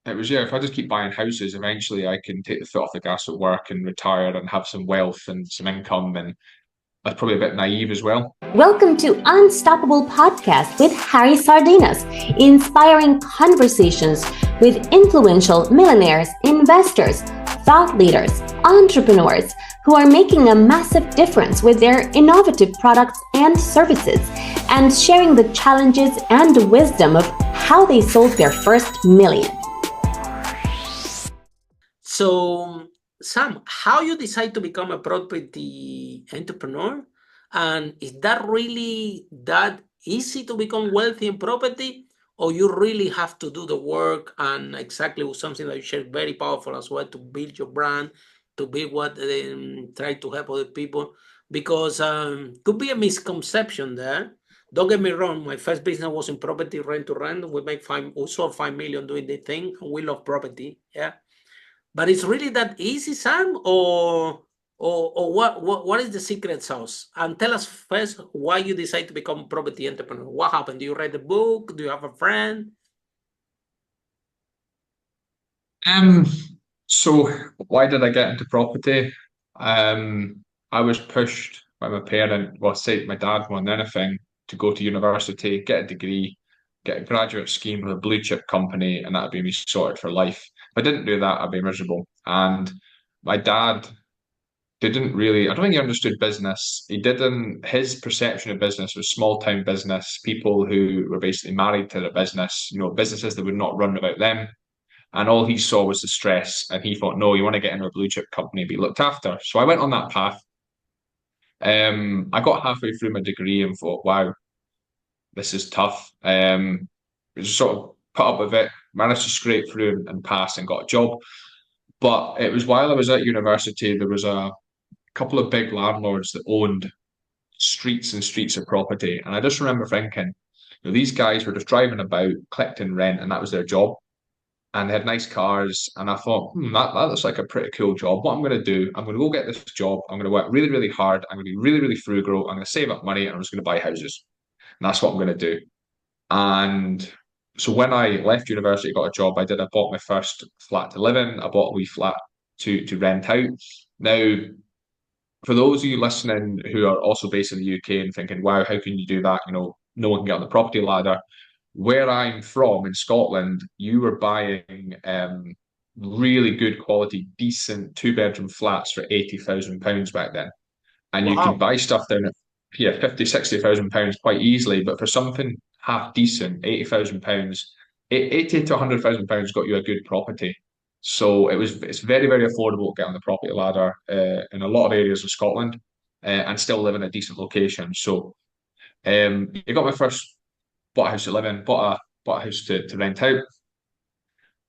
it was, yeah, if I just keep buying houses, eventually I can take the foot off the gas at work and retire and have some wealth and some income. And that's probably a bit naive as well. Welcome to Unstoppable Podcast with Harry Sardinas, inspiring conversations with influential millionaires, investors, thought leaders, entrepreneurs who are making a massive difference with their innovative products and services, and sharing the challenges and wisdom of how they sold their first million. So, Sam, how you decide to become a property entrepreneur? And is that really that easy to become wealthy in property? Or you really have to do the work and exactly with something that you share very powerful as well to build your brand, to be what try to help other people? Because could be a misconception there. Don't get me wrong, my first business was in property rent to rent. We sold 5 million doing the thing, and we love property. Yeah. But it's really that easy, Sam, or what is the secret sauce? And tell us first why you decide to become a property entrepreneur. What happened? Do you read a book? Do you have a friend? Um, so why did I get into property? I was pushed by my parent, well, say my dad more than anything, to go to university, get a degree, get a graduate scheme with a blue chip company, and that'd be me sorted for life. If I didn't do that, I'd be miserable. And my dad didn't really, I don't think he understood business. He didn't, his perception of business was small town business, people who were basically married to the business, businesses that would not run without them. And all he saw was the stress. And he thought, no, you want to get into a blue chip company, be looked after. So I went on that path. I got halfway through my degree and thought, wow, this is tough. Just sort of put up with it, managed to scrape through and pass and got a job. But it was while I was at university, there was a couple of big landlords that owned streets and streets of property. And I just remember thinking, these guys were just driving about, collecting rent, and that was their job. And they had nice cars. And I thought, that looks like a pretty cool job. What I'm going to do, I'm going to go get this job. I'm going to work really, really hard. I'm going to be really, really frugal. I'm going to save up money and I'm just going to buy houses. And that's what I'm going to do. And so when I left university, got a job, I bought my first flat to live in. I bought a wee flat to rent out. Now, for those of you listening who are also based in the UK and thinking, wow, how can you do that? No one can get on the property ladder. Where I'm from in Scotland, you were buying really good quality, decent two-bedroom flats for £80,000 back then. And you could Wow. buy stuff down at 50, £60,000 quite easily. But for something half decent, £80,000, 80 to £100,000 got you a good property. So it's very, very affordable to get on the property ladder in a lot of areas of Scotland and still live in a decent location. So you got my first bought a house to live in, bought a house to rent out.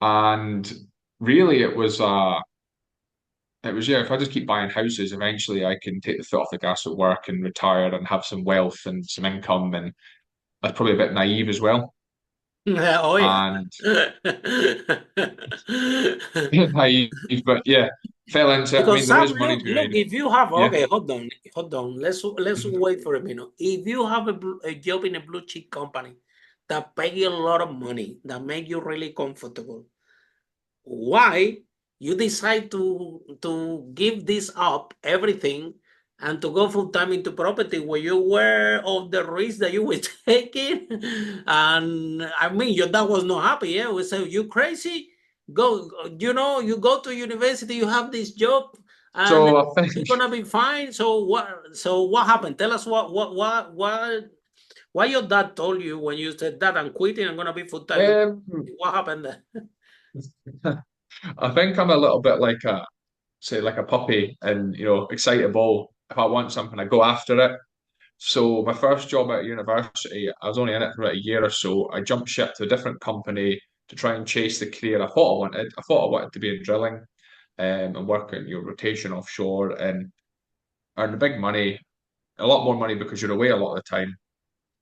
And really it was, yeah, if I just keep buying houses, eventually I can take the foot off the gas at work and retire and have some wealth and some income. And that's probably a bit naive as well. Oh yeah. And naive, but yeah, fell into it. I Because mean, there Sam, is money to be look, made. if you have Yeah. okay, hold on. Let's wait for a minute. If you have a job in a blue chip company that pay you a lot of money, that make you really comfortable, why you decide to give this up everything and to go full time into property where you were of the risk that you were taking? And I mean, your dad was not happy. Yeah, we say you crazy. Go, you go to university, you have this job, and So I you're think gonna be fine. So what happened? Tell us why your dad told you when you said that I'm quitting, I'm gonna be full time. um, What happened there? I think I'm a little bit like like a puppy, and excitable. If I want something, I go after it. So my first job at university, I was only in it for about a year or so. I jumped ship to a different company to try and chase the career I thought I wanted. I thought I wanted to be in drilling, and work in rotation offshore and earn big money, a lot more money because you're away a lot of the time.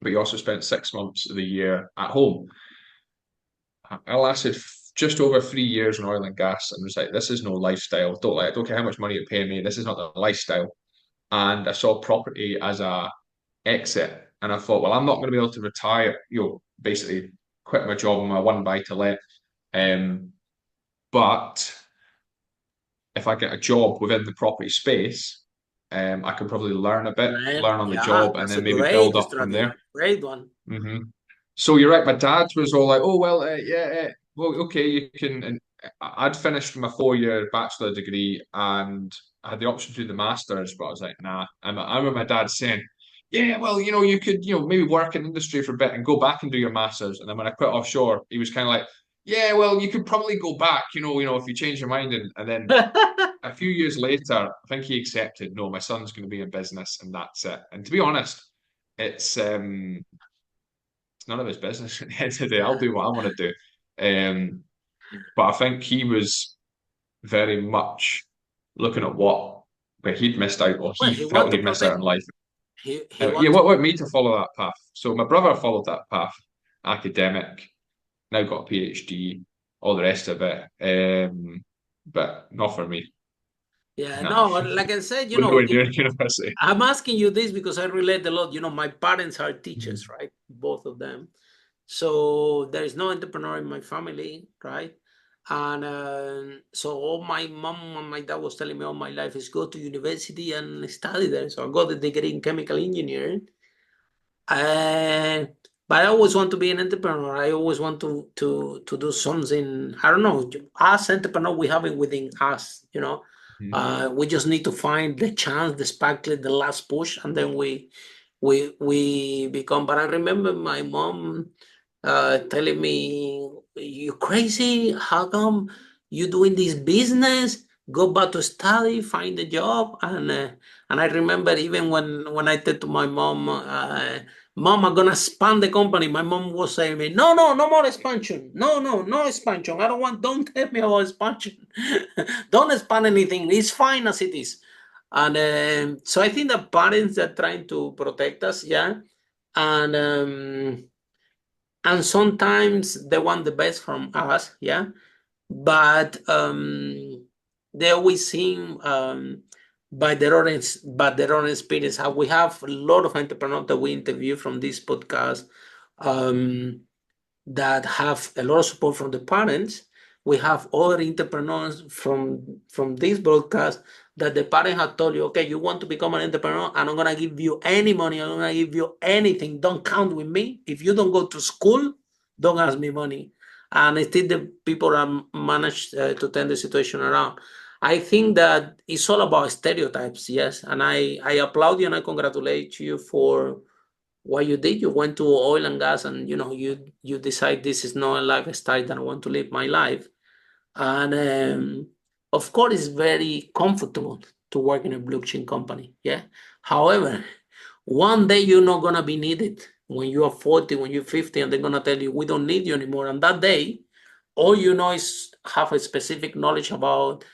But you also spent 6 months of the year at home. I lasted just over 3 years in oil and gas and was like, this is no lifestyle. I don't care how much money you're paying me. This is not the lifestyle. And I saw property as a exit. And I thought, well, I'm not going to be able to retire, basically quit my job on my one buy to let, But if I get a job within the property space, I can probably learn a bit, learn on the Yeah, job, and that's a then maybe build great up from strategy. there. Great one. Hmm. So you're right. My dad was all like, "Oh well, yeah, well, okay, you can." And I'd finished my 4-year bachelor degree, and I had the option to do the masters, but I was like, "Nah." And I remember my dad saying, "Yeah, well, you could, maybe work in industry for a bit and go back and do your masters." And then when I quit offshore, he was kind of like, "Yeah, well, you could probably go back, if you change your mind." And then a few years later, I think he accepted, no, my son's going to be in business, and that's it. And to be honest, it's none of his business at the end of the day. I'll do what I want to do. But I think he was very much looking at where he'd missed out, or Well, he he want felt to he'd missed out protect in you. life. He Yeah, want what to. about me to follow that path? So my brother followed that path, academic, now got a PhD, all the rest of it. But not for me. Yeah, Nah, no, like I said, we're nowhere near university. I'm asking you this because I relate a lot. My parents are Mhm. teachers, right? Both of them. So there is no entrepreneur in my family, right? And so all my mom and my dad was telling me all my life is go to university and study there. So I got a degree in chemical engineering. Uh, but I always want to be an entrepreneur. I always want to do something. I don't know. As entrepreneur, we have it within us. Mhm. We just need to find the chance, the sparkle, the last push, and then we become. But I remember my mom telling me, "You crazy? How come you doing this business? Go back to study, find a job." And I remember even when I said to my mom, "Mom, I'm gonna expand the company." My mom was saying me, "No, no, no more expansion. No, no, no expansion. I don't want. Don't tell me about expansion. Don't expand anything. It's fine as it is." And so I think the parents are trying to protect us, yeah, and sometimes they want the best from us, yeah, but they always seem by their own experience. How we have a lot of entrepreneurs that we interview from this podcast, um, that have a lot of support from the parents. We have other entrepreneurs from this broadcast that the parent have told you, okay, you want to become an entrepreneur, and I'm gonna give you any money, I'm gonna give you anything. Don't count with me. If you don't go to school, don't ask me money. And still the people that manage to turn the situation around. I think that it's all about stereotypes, yes. And I applaud you and I congratulate you for what you did. You went to oil and gas, and you decide this is not a lifestyle that I want to live my life. And of course, it's very comfortable to work in a blockchain company. Yeah. However, one day you're not gonna be needed when you are 40, when you're 50, and they're gonna tell you we don't need you anymore. And that day, all you know is have a specific knowledge about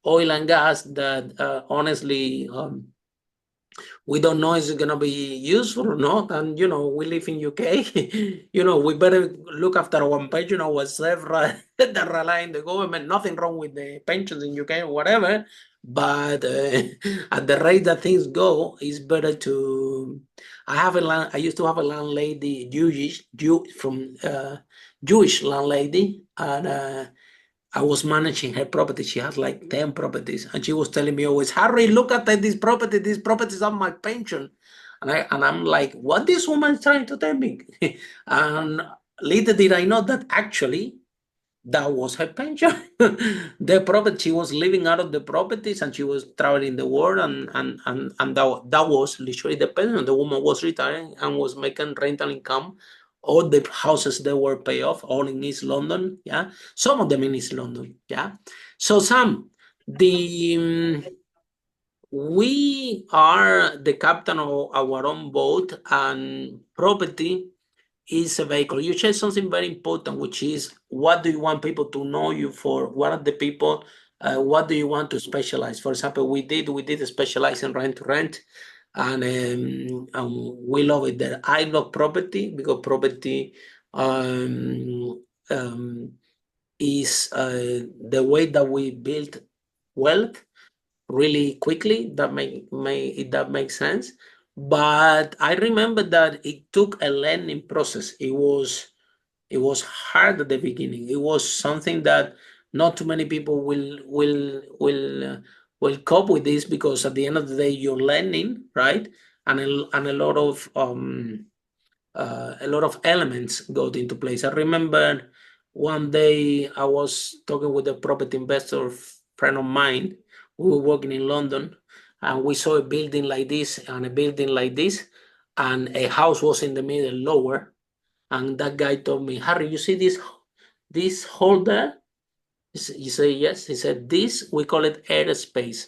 oil and gas that honestly we don't know is it gonna be useful or not. And we live in UK. We better look after our pension ourselves rather than rely on the government. Nothing wrong with the pensions in UK or whatever, but at the rate that things go, it's better to. I used to have a landlady, Jewish landlady, and I was managing her property. She had like 10 properties. And she was telling me always, Harry, look at this property. These properties are my pension. And I'm like, what this woman is trying to tell me? And little did I know that actually that was her pension. The property, she was living out of the properties, and she was traveling the world, and that was literally the pension. The woman was retiring and was making rental income. All the houses they were paid off, all in East London. Yeah, some of them in East London. Yeah. So Sam, we are the captain of our own boat, and property is a vehicle. You said something very important, which is what do you want people to know you for? What are the people? What do you want to specialize? For example, we did specialize in rent to rent, and we love it there. I love property because property is the way that we build wealth really quickly. That makes sense. But I remember that it took a learning process. It was hard at the beginning. It was something that not too many people will cope with this, because at the end of the day you're learning, right? And a lot of elements go into place. I remember one day I was talking with a property investor friend of mine. We were working in London, and we saw a building like this and a building like this, and a house was in the middle lower. And that guy told me, Harry, you see this hole there? He said, yes. He said, this, we call it airspace.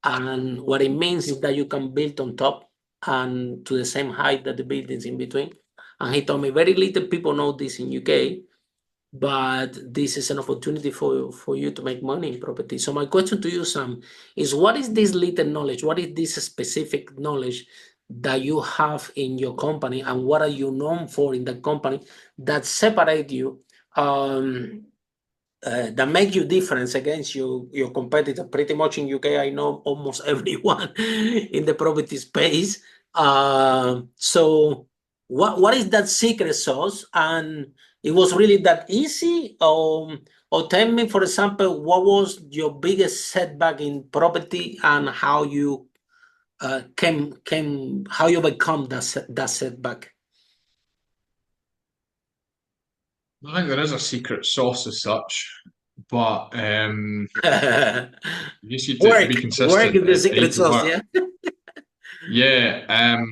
And what it means is that you can build on top and to the same height that the buildings in between. And he told me very little people know this in UK, but this is an opportunity for you to make money in property. So my question to you, Sam, is what is this little knowledge? What is this specific knowledge that you have in your company, and what are you known for in the company that separate you, that make you difference against your competitor? Pretty much in UK, I know almost everyone in the property space. So what is that secret sauce? And it was really that easy? Or tell me, for example, what was your biggest setback in property, and how you how you become that setback? I think there is a secret sauce as such, but you just need to be consistent. Work is the You secret need to sauce, work. yeah. Yeah.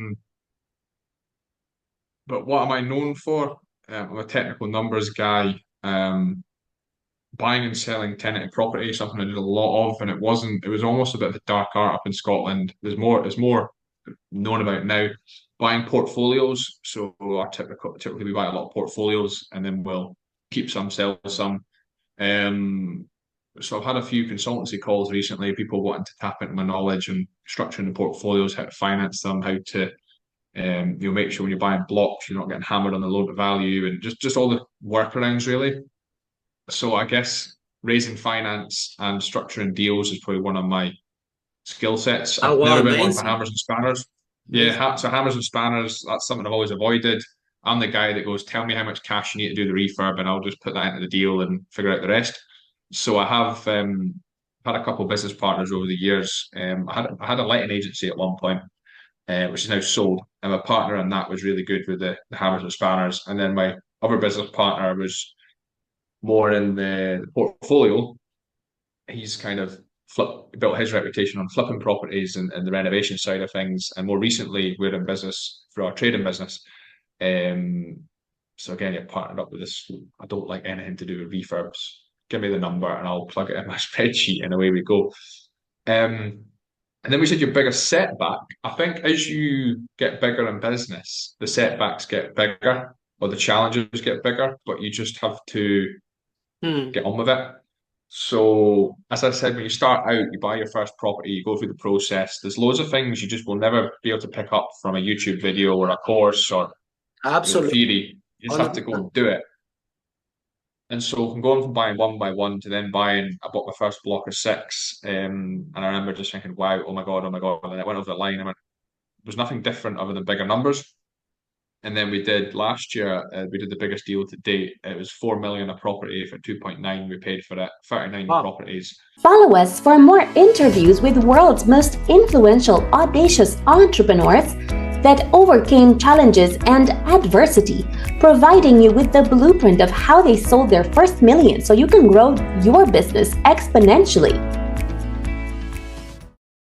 But what am I known for? I'm a technical numbers guy. Buying and selling tenanted property is something I did a lot of, and it was almost a bit of a dark art up in Scotland. There's more known about now. Buying portfolios. So typically we buy a lot of portfolios, and then we'll keep some, sell some. So I've had a few consultancy calls recently, people wanting to tap into my knowledge and structuring the portfolios, how to finance them, how to make sure when you're buying blocks you're not getting hammered on the loan to value, and just all the workarounds really. So I guess raising finance and structuring deals is probably one of my skill sets. I've never been one for hammers and spanners. Yeah, so hammers and spanners, that's something I've always avoided. I'm the guy that goes, tell me how much cash you need to do the refurb, and I'll just put that into the deal and figure out the rest. So I have had a couple of business partners over the years. I had a letting agency at one point, which is now sold. And my partner in that was really good with the hammers and spanners. And then my other business partner was more in the portfolio. He's kind of built his reputation on flipping properties and the renovation side of things. And more recently, we're in business for our trading business. So again, you're partnered up with this. I don't like anything to do with refurbs. Give me the number and I'll plug it in my spreadsheet, and away we go. And then we said your biggest setback. I think as you get bigger in business, the setbacks get bigger or the challenges get bigger, but you just have to get on with it. So, as I said, when you start out, you buy your first property, you go through the process. There's loads of things you just will never be able to pick up from a YouTube video or a course or theory. You just have to go and do it. And so from going from buying one by one to then buying, I bought my first block of 6. And I remember just thinking, wow, oh my God. And then it went over the line. I went, there's nothing different other than bigger numbers. And then we did last year, we did the biggest deal to date. It was 4 million a property for 2.9. We paid for it, 39 properties. Follow us for more interviews with world's most influential, audacious entrepreneurs that overcame challenges and adversity, providing you with the blueprint of how they sold their first million so you can grow your business exponentially.